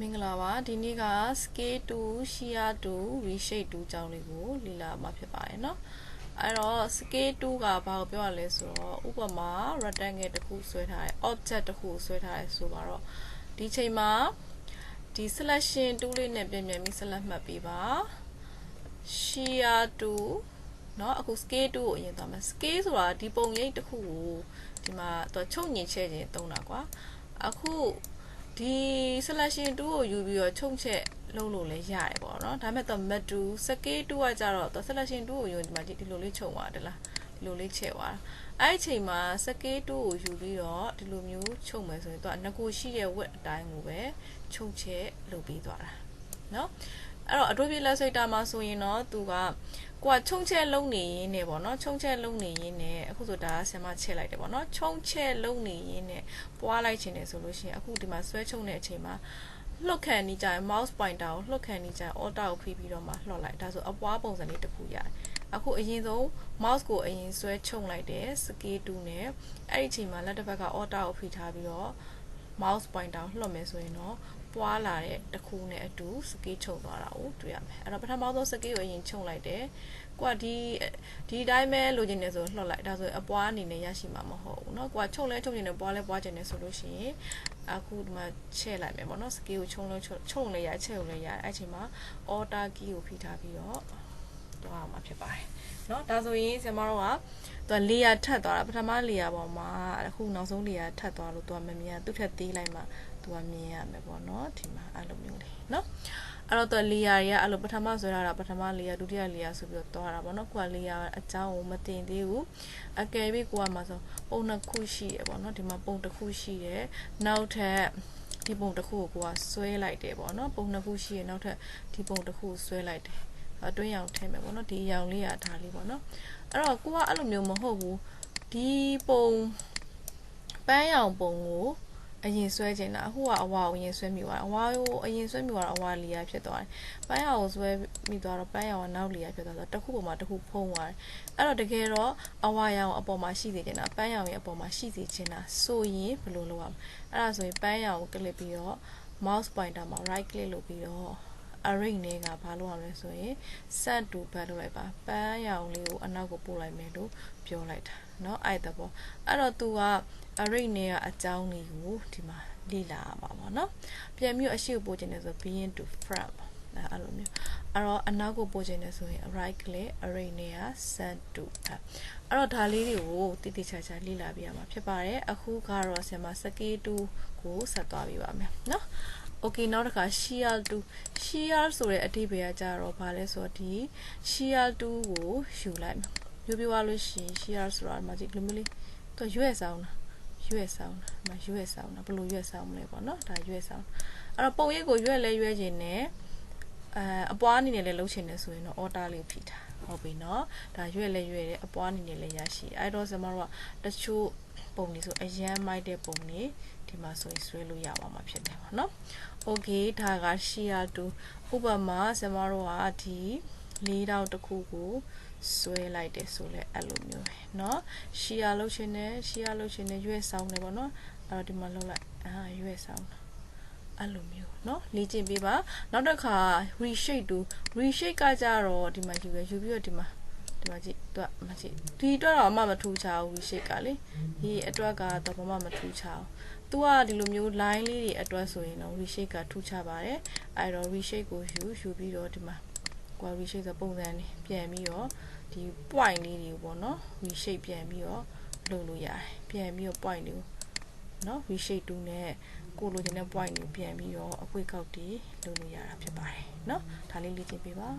မင်္ဂလာပါဒီနေ့က scale to shear to reshape to ကြောင်းလေးကိုလေ့လာမှာဖြစ်ပါတယ်เนาะအဲ့တော့ scale to ကဘာကိုပြောရလဲဆိုတော့ဥပမာ rectangle တစ်ခုဆွဲထားတယ် object တစ်ခုဆွဲထားတယ်ဆိုပါတော့ဒီချိန်မှာဒီ selection tool လေးနဲ့ပြန်ပြီး select မှတ်ပေးပါ shear to เนาะအခု scale to ကိုအရင်သွားမယ် scale ဆိုတာဒီပုံရိပ်တစ်ခုကိုဒီမှာတော့ချုပ်ညင်ချဲ့ခြင်းသုံးတာကွာအခုဒီ selection tool ကိုယူပြီးတော့ချုံချက်လုပ်လို့လည်းရတယ်ပေါ့နော်ဒါပေမဲ့တော့ mat tool scale tool ကကြတော့တော့ selection tool ကိုယူဒီမှာဒီလိုလေးချုပ်သွားတယ်လားဒီလိုလေးချဲ့သွားအဲ့ဒီအချိန်မှာ scale tool ကိုယူပြီးတော့ဒီလိုမျိုးချုပ်မယ်ဆိုရင်တော့ငကိုရှိတဲ့ width အတိုင်းကိုပဲချုပ်ချက်လုပ်ပြီးသွားတာเนาะအဲ့တော့ Adobe illustrator မှာဆိုရင်တော့သူကကိုကချုံချက်လုံးနေရင်းနဲ့ပေါ့နော်ချုံချက်လုံးနေရင်းနဲ့အခုဆိုဒါဆင်မချက်လိုက်တယ်ပေါ့နော်ချုံချက်လုံးနေရင်းနဲ့ပွားလိုက်ခြင်းနဲ့ဆိုလို့ရှိရင်အခုဒီမှာဆွဲချုံတဲ့အချိန်မှာလှုပ်ခံနေကြရင် mouse pointer ကိုလှုပ်ခံနေကြရင် alt ကိုဖိပြီးတော့မှလှော့လိုက်ဒါဆိုအပွားပုံစံလေးတစ်ခုရတယ်အခုအရင်ဆုံး mouse ကိုအရင်ဆွဲချုံလိုက်တယ် scale tool နဲ့အဲ့ဒီအချိန်မှာလက်တစ်ဖက်က alt ကိုဖိထားပြီးတော့ mouse pointer ကိုလှော့မယ်ဆိုရင်တော့ပွားလာတဲ့တစ်ခုနဲ့အတူ scale ချုပ်သွားတာကိုတွေ့ရမယ်အဲ့တော့ပထမဆုံး scale ကိုအရင်ချုပ်လိုက်တယ်ကိုကဒီအတိုင်းပဲလိုချင်နေဆိုလှော့လိုက်ဒါဆိုအပွားအနေနဲ့ရရှိမှာမဟုတ်ဘူးเนาะကိုကချုပ်လဲချုပ်နေတယ်ပွားလဲပွားချင်တယ်ဆိုလို့ရှိရင်အခုဒီမှာချဲ့လိုက်မယ်ပေါ့เนาะ scale ကိုချုံလဲရချဲ့လို့လဲရအဲ့ချိန်မှာ alt key ကိုဖိထားပြီးတော့တွားမှာဖြစ်ပါတယ်เนาะဒါဆိုရင်ဆင်မတို့ကသူက layer ထပ်သွားတာပထမ layer ပေါ်မှာအခုနောက်ဆုံး layer ထပ်သွားလို့သူကမမြင်သူ့ထက်သေးလိုက်မှသူကမြင်ရမယ်ပေါ့เนาะဒီမှာအဲ့လိုမျိုးလေးเนาะအဲ့တော့သူ layer တွေကအဲ့လိုပထမဆွဲထားတာပထမ layer ဒုတိယ layer ဆိုပြီးတော့သွားတာပေါ့เนาะကိုက layer အကြောင်းကိုမတင်သေးဘူးအကယ်၍ကိုကမှာဆိုပုံနှစ်ခုရှိရပေါ့เนาะဒီမှာပုံတစ်ခုရှိတယ်နောက်ထပ်ဒီပုံတစ်ခုကိုကဆွဲလိုက်တယ်ပေါ့เนาะပုံနှစ်ခုရှိရနောက်ထပ်ဒီပုံတစ်ခုဆွဲလိုက်တယ်အတွင်းရောင်ထည့်မယ်ပေါ့เนาะဒီရောင်လေးကဒါလေးပေါ့เนาะအဲ့တော့ကိုကအဲ့လိုမျိုးမဟုတ်ဘူးဒီပုံပန်းရောင်ပုံကိုအရင်ဆွဲချင်တာအခုကအဝါကိုအရင်ဆွဲမိသွားတယ်အဝါကိုအရင်ဆွဲမိသွားတော့အဝါလီယာဖြစ်သွားတယ်ပန်းရောင်ကိုဆွဲမိသွားတော့ပန်းရောင်ကနောက်လီယာဖြစ်သွားတော့တစ်ခုပေါ်မှာတစ်ခုဖုံးသွားတယ်အဲ့တော့တကယ်တော့အဝါရောင်အပေါ်မှာရှိစေချင်တာပန်းရောင်ရဲ့အပေါ်မှာရှိစေချင်တာဆိုရင်ဘယ်လိုလုပ်ရမလဲအဲ့ဒါဆိုရင်ပန်းရောင်ကို click ပြီးတော့ mouse pointer မှာ right click လုပ်ပြီးတော့ arrange နဲ့ကဘာလုပ်ရမလဲဆိုရင် set to back လုပ်လိုက်ပါပန်းရောင်လေးကိုအနောက်ကိုပို့လိုက်မယ်လို့ပြောလိုက်တာเนาะအဲ့ဒါပေါ့အဲ့တော့သူက arrange နဲ့ကအကြောင်းလေးကိုဒီမှာလေ့လာရမှာပေါ့เนาะပြန်ပြီးအရှိကိုပို့ခြင်းနဲ့ဆို begin to front အဲ့လိုမျိုးအဲ့တော့အနောက်ကိုပို့ခြင်းနဲ့ဆိုရင် right click arrange နဲ့က set to back အဲ့တော့ဒါလေးတွေကိုတိတိကျကျလေ့လာပြရမှာဖြစ်ပါတယ်အခုကတော့ဆင်မ scale tool ကိုဆက်သွားပြပါမယ်เนาะOkay နောက်တစ်ခါ shear tool shear ဆိုတဲ့အဓိပ္ပာယ်ကကြတော့ဘာလဲဆိုတော့ဒီ shear tool ကိုယူလိုက်မယ်ယူပြသွားလို့ရှိရင် shear ဆိုတာဒီမှာကြည့်လိုမျိုးလေးသူရွက်ဆောင်တာရွက်ဆောင်တာမရွက်ဆောင်တာဘယ်လိုရွက်ဆောင်မလဲပေါ့နော်ဒါရွက်ဆောင်အဲ့တော့ပုံရိပ်ကိုရွက်လဲရွက်ခြင်းနဲ့အပွားအနေနဲ့လည်းလှုပ်ရှင်နေဆိုရင်တော့ order လေးဖိထားဟုတ်ပြီနော်ဒါရွက်လဲရွက်တယ်အပွားအနေနဲ့လည်းရရှိအဲ့တော့ကျွန်တော်တို့ကတချို့ပုံတွေဆိုအရန်မိုက်တဲ့ပုံတွေဒီမှာဆိုရင်ဆွဲလို့ရပါမှာဖြစ်တယ်ပေါ့နော် Okay ဒါက shear tool ဥပမာကျွန်တော်တို့ကဒီလေးတောက်တစ်ခုကိုဆွဲလိုက်တယ်ဆိုလဲအဲ့လိုမျိုးပဲเนาะ shear လုပ်ခြင်းနဲ့ရွက်ဆောင်တယ်ပေါ့နော်အဲ့တော့ဒီမှာလုပ်လိုက်ရွက်ဆောင်အဲ့လိုမျိုးเนาะလေ့ကျင့်ပေးပါနောက်တစ်ခါ reshape tool reshape ကကြတော့ဒီမှာယူပြီးတော့ဒီမှာကြည့်သူကမကြည့်ဒီအတွက်တော့မထူးချဘူး reshape ကလေဒီအတွက်ကတော့မထူးချဘူးသူကဒီလိုမျိုး line လေးတွေအတွက်ဆိုရင်တော့ reshape ကထူးခြားပါတယ်အဲ့တော့ reshape ကိုယူပြီးတော့ဒီမှာကို reshape ဆိုပုံစံလေးပြန်ပြီးတော့ဒီ point လေးတွေပေါ့နော် reshape ပြန်ပြီးတော့လုပ်လို့ရတယ်ပြန်ပြီးတော့ point တွေကိုနော် reshape tool နဲ့ကိုလိုချင်တဲ့ point တွေကိုပြန်ပြီးတော့အခွေကောက်တွေလုပ်လို့ရတာဖြစ်ပါတယ်နော်ဒါလေးလေ့ကျင့်ပေးပါ